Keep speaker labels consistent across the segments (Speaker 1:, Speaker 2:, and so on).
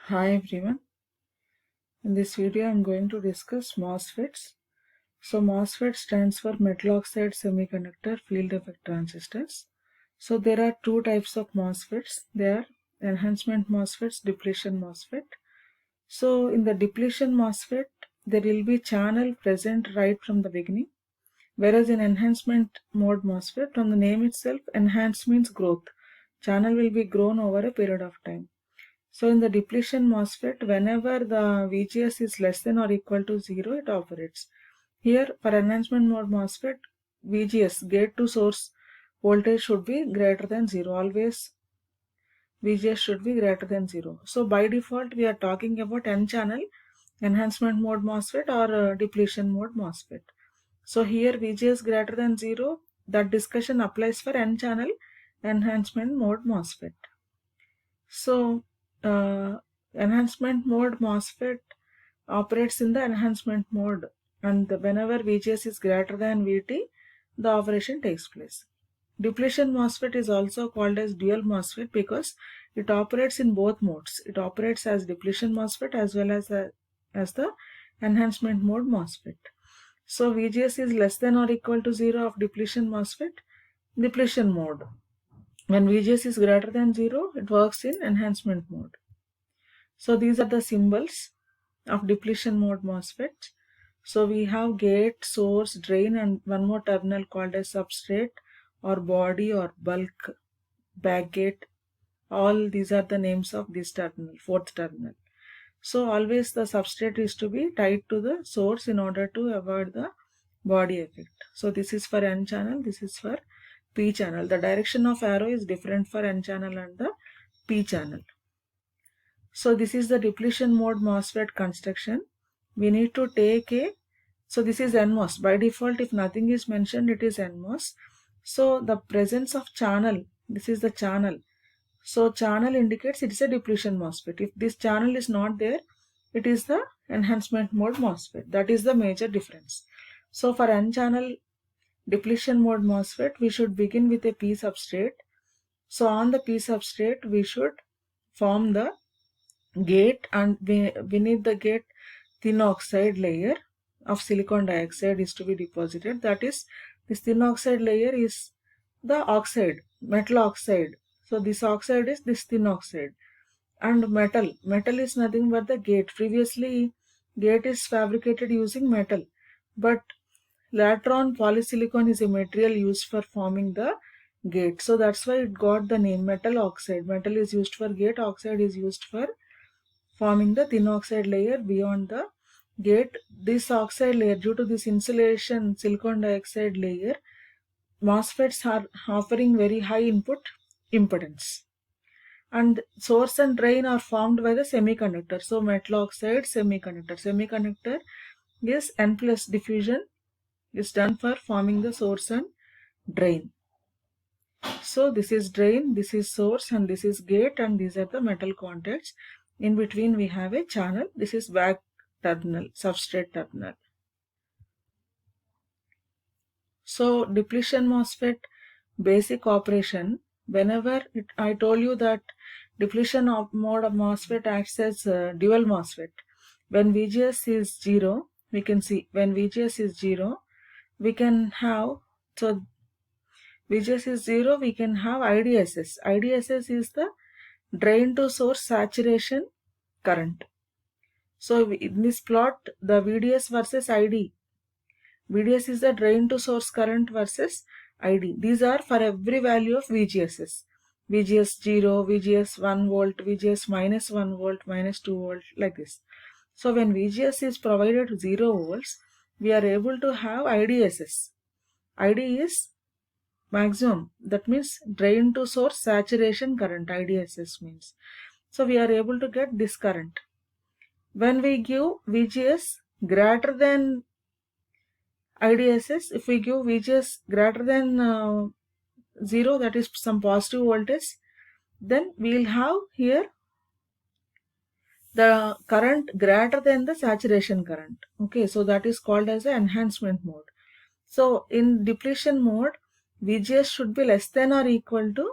Speaker 1: Hi everyone. In this video I'm going to discuss MOSFETs. So MOSFET stands for metal oxide semiconductor field effect transistors. So there are two types of MOSFETs. They are enhancement MOSFETs, depletion MOSFET. So in the depletion MOSFET there will be channel present right from the beginning. Whereas in enhancement mode MOSFET, from the name itself, enhance means growth. Channel will be grown over a period of time. So in the depletion MOSFET, whenever the VGS is less than or equal to 0, it operates. Here for enhancement mode MOSFET, VGS, gate to source voltage should be greater than 0. Always VGS should be greater than 0. So by default, we are talking about N-channel enhancement mode MOSFET or depletion mode MOSFET. So here VGS greater than 0, that discussion applies for N-channel enhancement mode MOSFET. So enhancement mode MOSFET operates in the enhancement mode, and whenever VGS is greater than VT, the operation takes place. Depletion MOSFET is also called as dual MOSFET because it operates in both modes. It operates as depletion MOSFET as well as the enhancement mode MOSFET. So VGS is less than or equal to 0 of depletion MOSFET, depletion mode. When VGS is greater than 0, it works in enhancement mode. So these are the symbols of depletion mode MOSFET. So we have gate, source, drain, and one more terminal called as substrate or body or bulk, backgate. All these are the names of this terminal, fourth terminal. So always the substrate is to be tied to the source in order to avoid the body effect. So this is for N channel, this is for P channel. The direction of arrow is different for N channel and the P channel. So this is the depletion mode MOSFET construction. We need to take so this is NMOS. By default, if nothing is mentioned, it is NMOS. So the presence of channel, this is the channel. So channel indicates it is a depletion MOSFET. If this channel is not there, it is the enhancement mode MOSFET. That is the major difference. So for N channel depletion mode MOSFET, we should begin with a P substrate. So on the P substrate, we should form the gate, and beneath the gate thin oxide layer of silicon dioxide is to be deposited. That is, this thin oxide layer is the oxide, metal oxide. So this oxide is this thin oxide, and metal is nothing but the gate. Previously gate is fabricated using metal, but later on polysilicon is a material used for forming the gate. So that's why it got the name metal oxide. Metal is used for gate, oxide is used for forming the thin oxide layer beyond the gate. This oxide layer, due to this insulation silicon dioxide layer, MOSFETs are offering very high input impedance. And source and drain are formed by the semiconductor. So metal oxide semiconductor. Semiconductor is N plus diffusion is done for forming the source and drain. So this is drain, this is source, and this is gate, and these are the metal contacts. In between we have a channel. This is back terminal, substrate terminal. So depletion MOSFET basic operation, whenever I told you that depletion mode of MOSFET acts as dual MOSFET. When VGS is 0, we can see when VGS is 0, we can have, so VGS is 0, we can have IDSS. IDSS is the drain to source saturation current. So in this plot, the VDS versus ID. VDS is the drain to source current versus ID. These are for every value of VGSs. VGS 0, VGS 1 volt, VGS minus 1 volt, minus 2 volt, like this. So when VGS is provided 0 volts, we are able to have IDSS. ID is maximum. That means drain to source saturation current, IDSS means. So we are able to get this current. When we give VGS greater than IDSS, if we give VGS greater than 0, that is some positive voltage, then we will have here the current greater than the saturation current. Okay, so that is called as an enhancement mode. So in depletion mode, VGS should be less than or equal to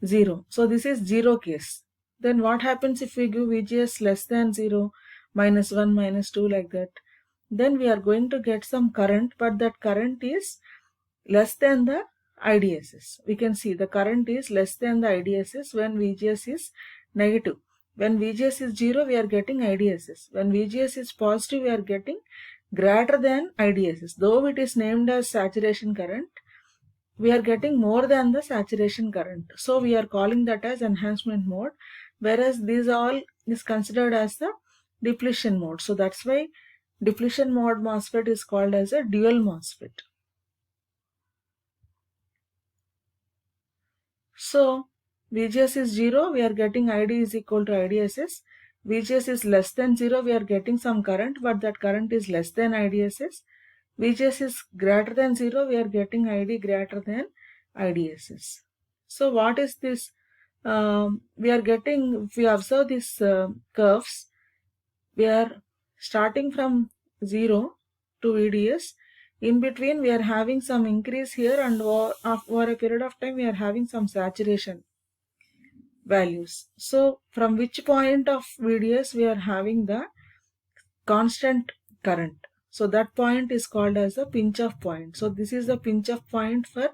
Speaker 1: 0. So this is 0 case. Then what happens if we give VGS less than 0, minus 1, minus 2 like that? Then we are going to get some current, but that current is less than the IDSS. We can see the current is less than the IDSS when VGS is negative. When VGS is 0, we are getting IDSS. When VGS is positive, we are getting greater than IDSS. Though it is named as saturation current, we are getting more than the saturation current. So we are calling that as enhancement mode, whereas these all is considered as the depletion mode. So that's why depletion mode MOSFET is called as a dual MOSFET. So VGS is 0, we are getting ID is equal to IDSS. VGS is less than 0, we are getting some current, but that current is less than IDSS. VGS is greater than 0, we are getting ID greater than IDSS. So what is this? We are getting, if we observe these curves, we are starting from 0 to VDS. In between, we are having some increase here, and over a period of time, we are having some saturation values. So from which point of VDS we are having the constant current? So that point is called as the pinch off point. So this is the pinch off point for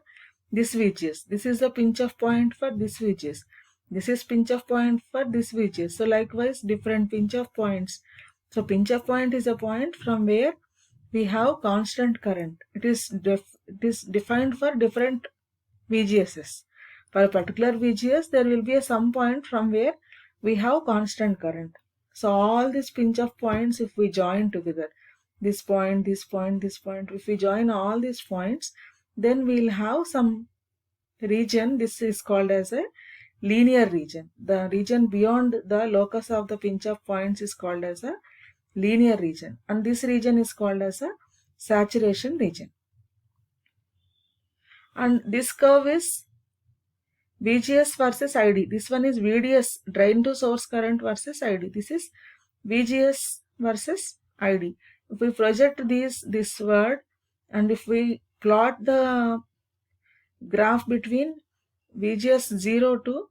Speaker 1: this VGS. This is the pinch off point for this VGS. This is pinch off point for this VGS. So likewise, different pinch off points. So pinch off point is a point from where we have constant current. It is defined for different VGSs. For a particular VGS, there will be some point from where we have constant current. So all these pinch off points, if we join together, this point, this point, this point, if we join all these points, then we'll have some region. This is called as a linear region. The region beyond the locus of the pinch off points is called as a linear region, and this region is called as a saturation region. And this curve is VGS versus ID. This one is VDS, drain to source current versus ID. This is VGS versus ID. If we project this word, and if we plot the graph between VGS 0 to,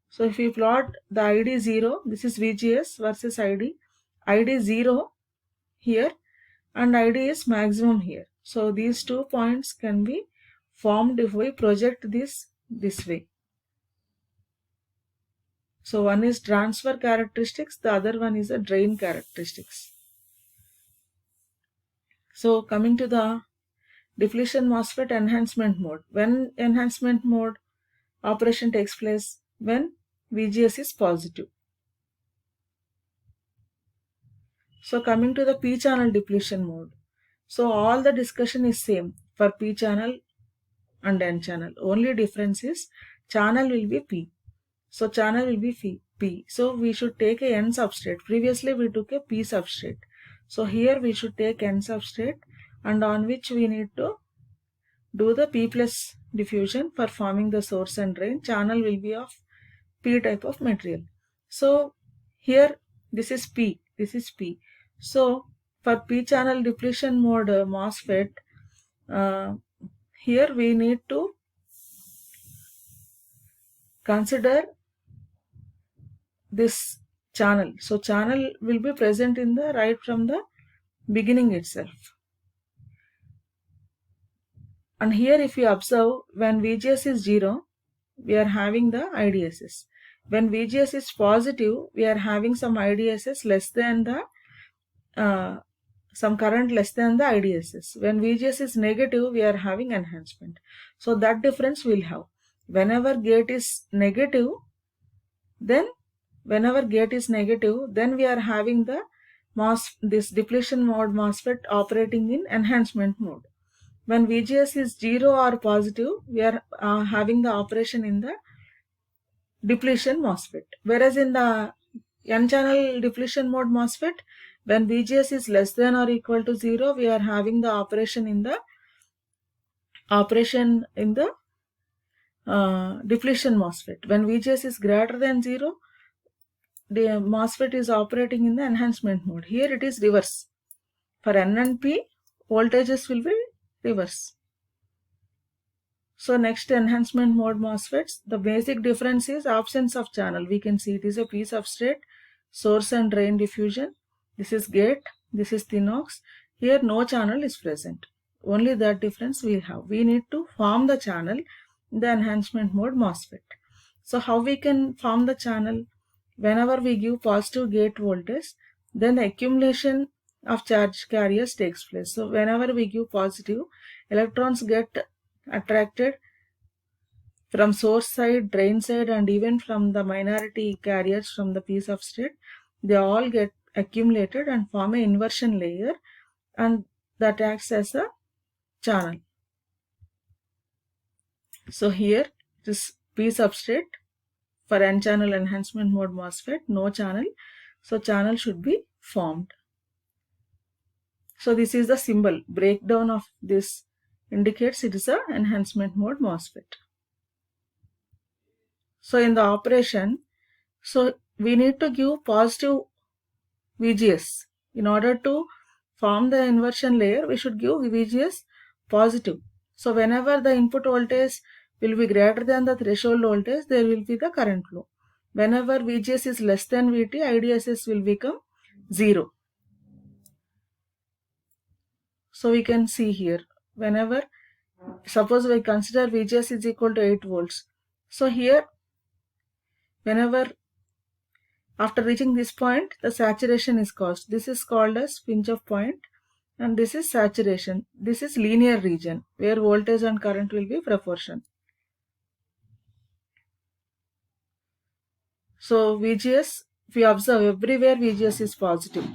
Speaker 1: so if we plot the ID 0, this is VGS versus ID. ID 0 here and ID is maximum here. So these 2 points can be formed if we project this way. So one is transfer characteristics, the other one is a drain characteristics. So coming to the depletion MOSFET enhancement mode. When enhancement mode operation takes place? When VGS is positive. So coming to the P channel depletion mode. So all the discussion is same for P channel and N channel. Only difference is channel will be P. So channel will be P. So we should take a N substrate. Previously we took a P substrate. So here we should take N substrate, and on which we need to do the P plus diffusion for forming the source and drain. Channel will be of P type of material. So here this is P. This is P. So for P channel depletion mode MOSFET, here we need to consider this channel. So channel will be present in the right from the beginning itself. And here if you observe, when VGS is 0, we are having the IDSS. When VGS is positive, we are having some IDSS less than the some current less than the IDSS. When VGS is negative, we are having enhancement. So that difference we'll have. Whenever gate is negative, then we are having the this depletion mode MOSFET operating in enhancement mode. When VGS is 0 or positive, we are having the operation in the depletion MOSFET. Whereas in the N-channel depletion mode MOSFET, when VGS is less than or equal to 0, we are having the operation in the depletion MOSFET. When VGS is greater than 0, the MOSFET is operating in the enhancement mode. Here it is reverse. For N and P, voltages will be reverse. So next, enhancement mode MOSFETs. The basic difference is absence of channel. We can see it is a P substrate, source and drain diffusion. This is gate, this is thin ox. Here no channel is present. Only that difference we have. We need to form the channel in the enhancement mode MOSFET. So how we can form the channel? Whenever we give positive gate voltage, then the accumulation of charge carriers takes place. So whenever we give positive, electrons get attracted from source side, drain side, and even from the minority carriers from the P substrate. They all get accumulated and form an inversion layer, and that acts as a channel. So here this P substrate for N-channel enhancement mode MOSFET, no channel. So channel should be formed. So this is the symbol. Breakdown of this indicates it is a enhancement mode MOSFET. So in the operation, so we need to give positive VGS. In order to form the inversion layer, we should give VGS positive. So whenever the input voltage will be greater than the threshold voltage, there will be the current flow. Whenever VGS is less than VT, IDSS will become 0. So we can see here, whenever, suppose we consider VGS is equal to 8 volts. So here, whenever after reaching this point, the saturation is caused. This is called as pinch off point, and this is saturation. This is linear region where voltage and current will be proportion. So VGS, if we observe, everywhere VGS is positive.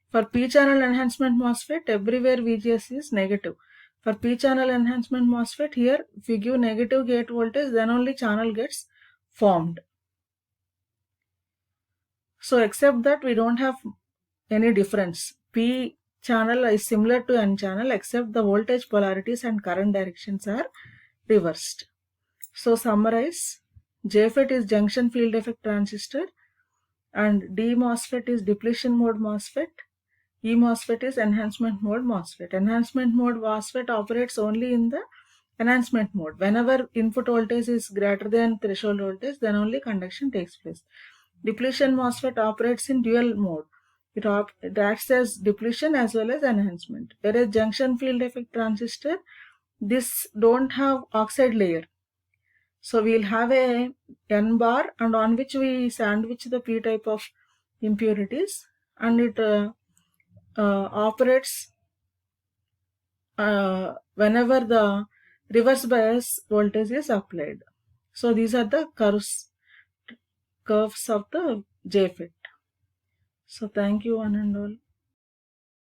Speaker 1: For P-channel enhancement MOSFET, everywhere VGS is negative. For P-channel enhancement MOSFET, here if we give negative gate voltage, then only channel gets formed. So except that, we don't have any difference. P channel is similar to N channel, except the voltage polarities and current directions are reversed. So summarize, JFET is junction field effect transistor, and D MOSFET is depletion mode MOSFET. E MOSFET is enhancement mode MOSFET. Enhancement mode MOSFET operates only in the enhancement mode. Whenever input voltage is greater than threshold voltage, then only conduction takes place. Depletion MOSFET operates in dual mode. It acts as depletion as well as enhancement. Whereas junction field effect transistor, this don't have oxide layer. So we'll have a N bar, and on which we sandwich the P type of impurities, and it operates whenever the reverse bias voltage is applied. So these are the curves of the JFET. So thank you one and all.